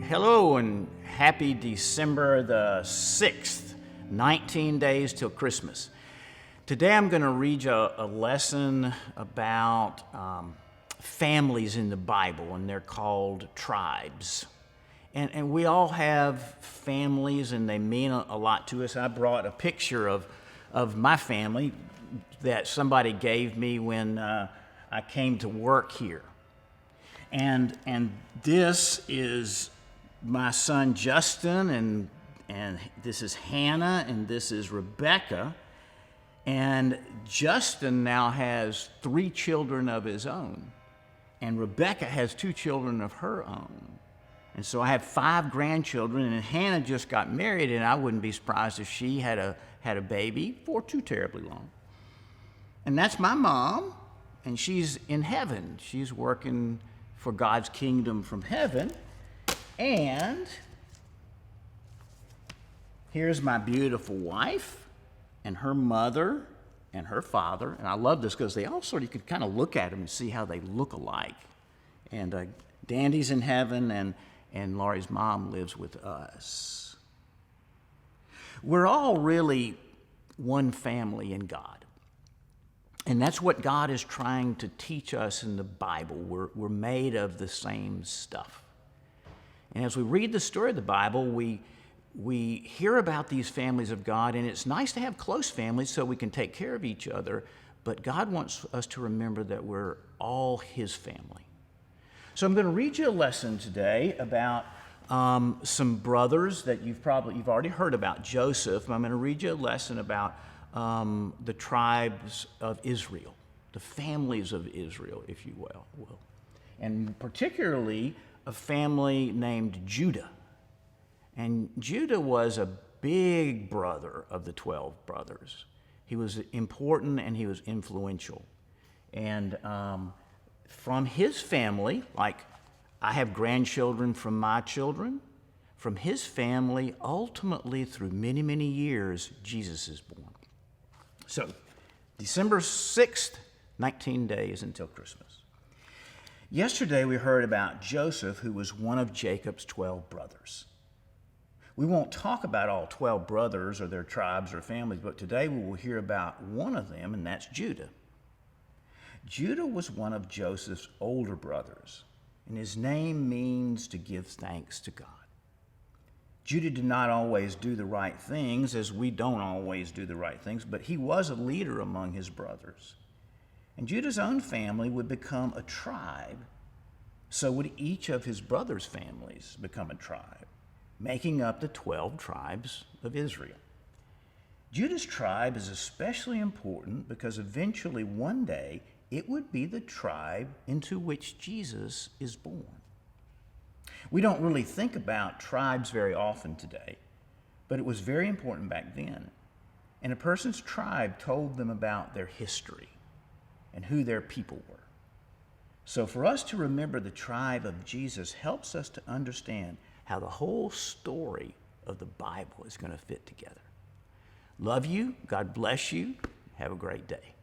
Hello and happy December the 6th, 19 days till Christmas. Today I'm going to read you a lesson about families in the Bible, and they're called tribes. And we all have families, and they mean a lot to us. I brought a picture of my family that somebody gave me when I came to work here. And this is my son Justin, and this is Hannah, and this is Rebecca. And Justin now has 3 children of his own, and Rebecca has 2 children of her own. And so I have 5 grandchildren, and Hannah just got married, and I wouldn't be surprised if she had a baby for too terribly long. And that's my mom, and she's in heaven. She's working for God's kingdom from heaven. And here's my beautiful wife and her mother and her father. And I love this because they all you can kind of look at them and see how they look alike. And Dandy's in heaven, and Laurie's mom lives with us. We're all really one family in God. And that's what God is trying to teach us in the Bible. We're made of the same stuff. And as we read the story of the Bible, we hear about these families of God, and it's nice to have close families so we can take care of each other, but God wants us to remember that we're all His family. So I'm going to read you a lesson today about some brothers that you've already heard about, Joseph. I'm going to read you a lesson about the tribes of Israel, the families of Israel, if you will. And particularly a family named Judah. And Judah was a big brother of the 12 brothers. He was important and he was influential. And from his family, like I have grandchildren from my children, from his family, ultimately through many, many years, Jesus is born. So, December 6th, 19 days until Christmas. Yesterday we heard about Joseph, who was one of Jacob's 12 brothers. We won't talk about all 12 brothers or their tribes or families, but today we will hear about one of them, and that's Judah. Judah was one of Joseph's older brothers, and his name means to give thanks to God. Judah did not always do the right things, as we don't always do the right things, but he was a leader among his brothers. And Judah's own family would become a tribe, so would each of his brothers' families become a tribe, making up the 12 tribes of Israel. Judah's tribe is especially important because eventually one day it would be the tribe into which Jesus is born. We don't really think about tribes very often today, but it was very important back then. And a person's tribe told them about their history and who their people were. So for us to remember the tribe of Jesus helps us to understand how the whole story of the Bible is going to fit together. Love you. God bless you. Have a great day.